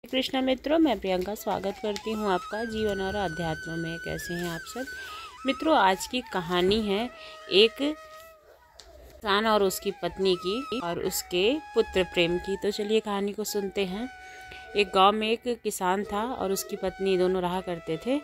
कृष्णा मित्रों, मैं प्रियंका स्वागत करती हूँ आपका जीवन और अध्यात्म में। कैसे हैं आप सब मित्रों। आज की कहानी है एक किसान और उसकी पत्नी की और उसके पुत्र प्रेम की। तो चलिए कहानी को सुनते हैं। एक गांव में एक किसान था और उसकी पत्नी, दोनों रहा करते थे।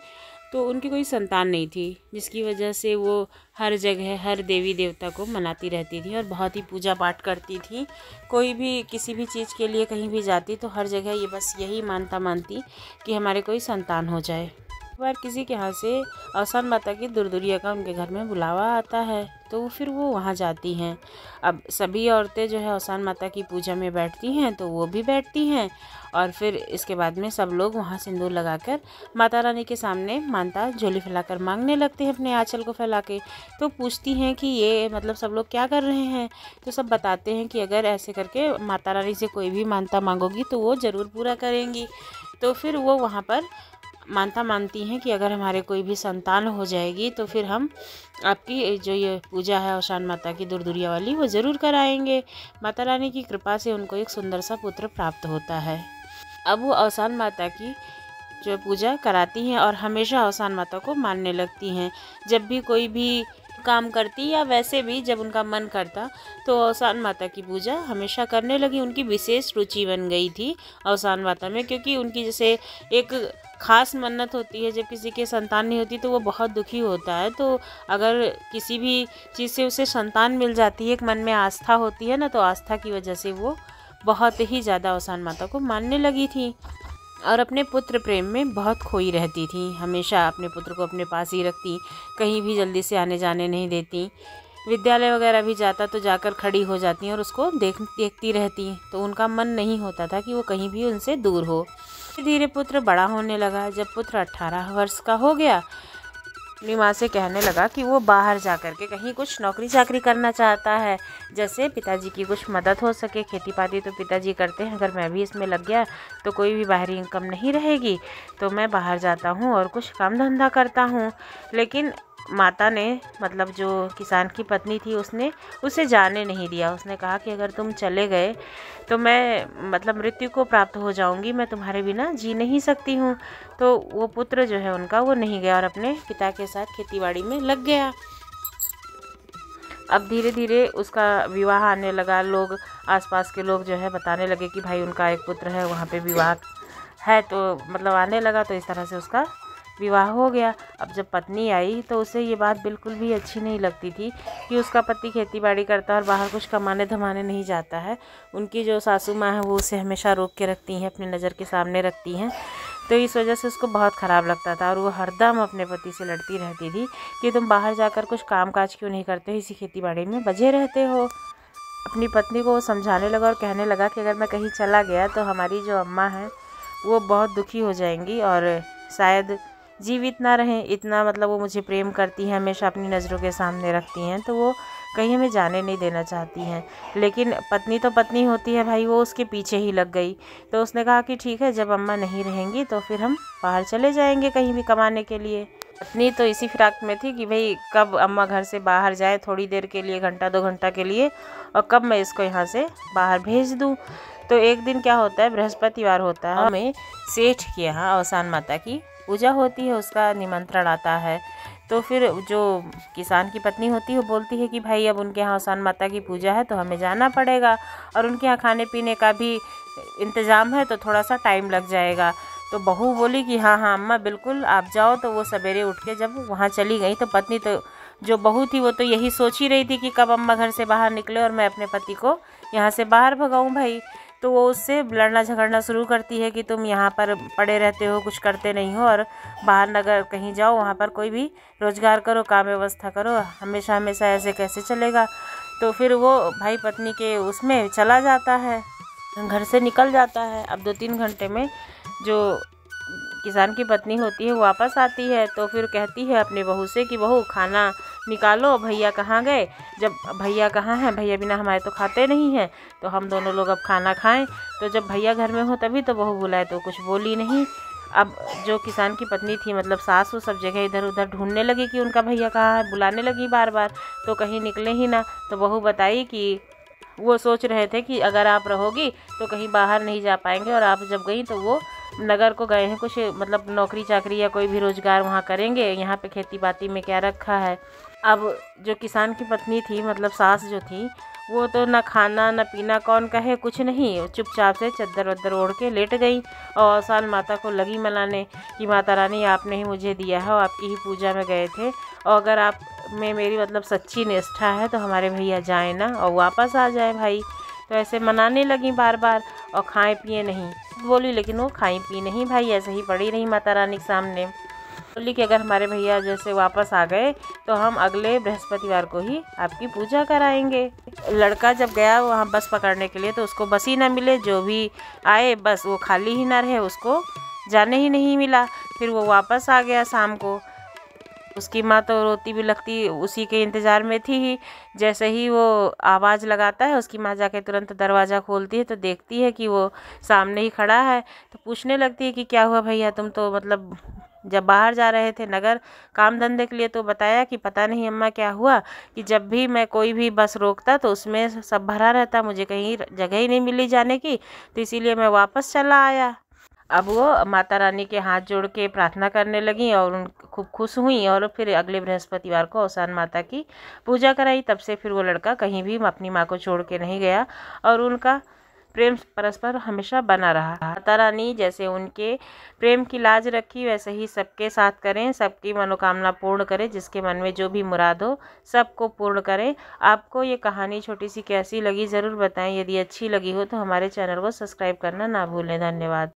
तो उनकी कोई संतान नहीं थी, जिसकी वजह से वो हर जगह हर देवी देवता को मनाती रहती थी और बहुत ही पूजा पाठ करती थी। कोई भी किसी भी चीज़ के लिए कहीं भी जाती तो हर जगह ये बस यही मानती कि हमारे कोई संतान हो जाए। एक बार किसी के यहाँ से अवसान माता की दुर्दुरिया का उनके घर में बुलावा आता है, तो फिर वो वहाँ जाती हैं। अब सभी औरतें जो है अवसान माता की पूजा में बैठती हैं, तो वो भी बैठती हैं। और फिर इसके बाद में सब लोग वहाँ सिंदूर लगाकर माता रानी के सामने मानता झोली फैलाकर मांगने लगते हैं अपने आंचल को फैला के। तो पूछती हैं कि ये मतलब सब लोग क्या कर रहे हैं। तो सब बताते हैं कि अगर ऐसे करके माता रानी से कोई भी मानता मांगोगी तो वो ज़रूर पूरा करेंगी। तो फिर वो वहाँ पर मानता मानती हैं कि अगर हमारे कोई भी संतान हो जाएगी तो फिर हम आपकी जो ये पूजा है अवसान माता की दुर्दुरिया वाली, वो ज़रूर कराएंगे। माता रानी की कृपा से उनको एक सुंदर सा पुत्र प्राप्त होता है। अब वो अवसान माता की जो पूजा कराती हैं और हमेशा अवसान माता को मानने लगती हैं। जब भी कोई भी काम करती या वैसे भी जब उनका मन करता तो अवसान माता की पूजा हमेशा करने लगी। उनकी विशेष रुचि बन गई थी अवसान माता में, क्योंकि उनकी जैसे एक खास मन्नत होती है। जब किसी के संतान नहीं होती तो वो बहुत दुखी होता है। तो अगर किसी भी चीज़ से उसे संतान मिल जाती है, एक मन में आस्था होती है ना, तो आस्था की वजह से वो बहुत ही ज़्यादा अवसान माता को मानने लगी थी और अपने पुत्र प्रेम में बहुत खोई रहती थी। हमेशा अपने पुत्र को अपने पास ही रखती, कहीं भी जल्दी से आने जाने नहीं देती। विद्यालय वगैरह भी जाता तो जाकर खड़ी हो जाती और उसको देखती रहती। तो उनका मन नहीं होता था कि वो कहीं भी उनसे दूर हो। धीरे धीरे पुत्र बड़ा होने लगा। जब पुत्र 18 वर्ष का हो गया, अपनी माँ से कहने लगा कि वो बाहर जा कर के कहीं कुछ नौकरी चाकरी करना चाहता है, जैसे पिताजी की कुछ मदद हो सके। खेती बाड़ी तो पिताजी करते हैं, अगर मैं भी इसमें लग गया तो कोई भी बाहरी इनकम नहीं रहेगी। तो मैं बाहर जाता हूँ और कुछ काम धंधा करता हूँ। लेकिन माता ने, मतलब जो किसान की पत्नी थी, उसने उसे जाने नहीं दिया। उसने कहा कि अगर तुम चले गए तो मैं मतलब मृत्यु को प्राप्त हो जाऊंगी, मैं तुम्हारे बिना जी नहीं सकती हूँ। तो वो पुत्र जो है उनका, वो नहीं गया और अपने पिता के साथ खेतीबाड़ी में लग गया। अब धीरे धीरे उसका विवाह आने लगा। लोग, आसपास के लोग जो है बताने लगे कि भाई उनका एक पुत्र है, वहाँ पे विवाह है। तो मतलब आने लगा, तो इस तरह से उसका विवाह हो गया। अब जब पत्नी आई तो उसे ये बात बिल्कुल भी अच्छी नहीं लगती थी कि उसका पति खेतीबाड़ी करता है और बाहर कुछ कमाने धमाने नहीं जाता है। उनकी जो सासू माँ है वो उसे हमेशा रोक के रखती हैं, अपनी नज़र के सामने रखती हैं। तो इस वजह से उसको बहुत ख़राब लगता था और वो हरदम अपने पति से लड़ती रहती थी कि तुम बाहर जाकर कुछ काम काज क्यों नहीं करते हो, इसी खेतीबाड़ी में बझे रहते हो। अपनी पत्नी को वो समझाने लगा और कहने लगा कि अगर मैं कहीं चला गया तो हमारी जो अम्मा हैं वो बहुत दुखी हो जाएंगी और शायद जीवित ना रहें। इतना मतलब वो मुझे प्रेम करती हैं, हमेशा अपनी नज़रों के सामने रखती हैं, तो वो कहीं हमें जाने नहीं देना चाहती हैं। लेकिन पत्नी तो पत्नी होती है भाई, वो उसके पीछे ही लग गई। तो उसने कहा कि ठीक है, जब अम्मा नहीं रहेंगी तो फिर हम बाहर चले जाएंगे कहीं भी कमाने के लिए। पत्नी तो इसी फिराक में थी कि भाई कब अम्मा घर से बाहर जाए थोड़ी देर के लिए, घंटा 2 घंटा के लिए, और कब मैं इसको यहाँ से बाहर भेज दूँ। तो एक दिन क्या होता है, बृहस्पतिवार होता है, हमें सेठ के यहाँ अवसान माता की पूजा होती है, उसका निमंत्रण आता है। तो फिर जो किसान की पत्नी होती है वो बोलती है कि भाई अब उनके यहाँ अवसान माता की पूजा है तो हमें जाना पड़ेगा और उनके यहाँ खाने पीने का भी इंतज़ाम है, तो थोड़ा सा टाइम लग जाएगा। तो बहू बोली कि हाँ हाँ अम्मा बिल्कुल आप जाओ। तो वो सवेरे उठ के जब वहाँ चली गई तो पत्नी, तो जो बहू थी वो तो यही सोच ही रही थी कि कब अम्मा घर से बाहर निकले और मैं अपने पति को यहाँ से बाहर भगाऊँ भाई। तो वो उससे लड़ना झगड़ना शुरू करती है कि तुम यहाँ पर पड़े रहते हो, कुछ करते नहीं हो, और बाहर नगर कहीं जाओ, वहाँ पर कोई भी रोज़गार करो, काम व्यवस्था करो, हमेशा हमेशा ऐसे कैसे चलेगा। तो फिर वो भाई पत्नी के उसमें चला जाता है, घर से निकल जाता है। अब 2-3 घंटे में जो किसान की पत्नी होती है वो वापस आती है। तो फिर कहती है अपने बहू से कि बहू खाना निकालो, भैया कहाँ गए। जब भैया कहाँ हैं, भैया बिना हमारे तो खाते नहीं हैं, तो हम दोनों लोग अब खाना खाएं। तो जब भैया घर में हो तभी तो बहू बुलाए, तो कुछ बोली नहीं। अब जो किसान की पत्नी थी, मतलब सास, वो सब जगह इधर उधर ढूंढने लगी कि उनका भैया कहाँ है, बुलाने लगी बार बार, तो कहीं निकले ही ना। तो बहू बताई कि वो सोच रहे थे कि अगर आप रहोगी तो कहीं बाहर नहीं जा पाएंगे, और आप जब गई तो वो नगर को गए हैं, कुछ मतलब नौकरी चाकरी या कोई भी रोज़गार वहाँ करेंगे, यहाँ पे खेती बाती में क्या रखा है। अब जो किसान की पत्नी थी, मतलब सास जो थी, वो तो ना खाना ना पीना, कौन कहे कुछ नहीं, चुपचाप से चद्दर वद्दर ओढ़ के लेट गई और आसान माता को लगी मनाने कि माता रानी आपने ही मुझे दिया है और आपकी ही पूजा में गए थे, और अगर आप में मेरी मतलब सच्ची निष्ठा है तो हमारे भैया जाए ना और वापस आ जाए भाई। तो ऐसे मनाने लगी बार बार, और खाए पिए नहीं बोली, लेकिन वो खाई पी नहीं भाई, ऐसे ही पड़ी रही माता रानी के सामने। बोली कि अगर हमारे भैया जैसे वापस आ गए तो हम अगले बृहस्पतिवार को ही आपकी पूजा कराएंगे। लड़का जब गया वहाँ बस पकड़ने के लिए तो उसको बस ही ना मिले, जो भी आए बस वो खाली ही ना रहे, उसको जाने ही नहीं मिला। फिर वो वापस आ गया शाम को। उसकी माँ तो रोती भी लगती उसी के इंतज़ार में थी ही। जैसे ही वो आवाज़ लगाता है, उसकी माँ जाके तुरंत दरवाज़ा खोलती है तो देखती है कि वो सामने ही खड़ा है। तो पूछने लगती है कि क्या हुआ भैया, तुम तो मतलब जब बाहर जा रहे थे नगर काम धंधे के लिए तो बताया कि पता नहीं अम्मा क्या हुआ कि जब भी मैं कोई भी बस रोकता तो उसमें सब भरा रहता, मुझे कहीं जगह ही नहीं मिली जाने की, तो इसीलिए मैं वापस चला आया। अब वो माता रानी के हाथ जोड़ के प्रार्थना करने लगी और उन खूब खुश हुई, और फिर अगले बृहस्पतिवार को औसान माता की पूजा कराई। तब से फिर वो लड़का कहीं भी अपनी माँ को छोड़ के नहीं गया और उनका प्रेम परस्पर हमेशा बना रहा। माता रानी जैसे उनके प्रेम की लाज रखी, वैसे ही सबके साथ करें, सबकी मनोकामना पूर्ण करें, जिसके मन में जो भी मुराद हो सबको पूर्ण करें। आपको ये कहानी छोटी सी कैसी लगी ज़रूर बताएं। यदि अच्छी लगी हो तो हमारे चैनल को सब्सक्राइब करना ना भूलें। धन्यवाद।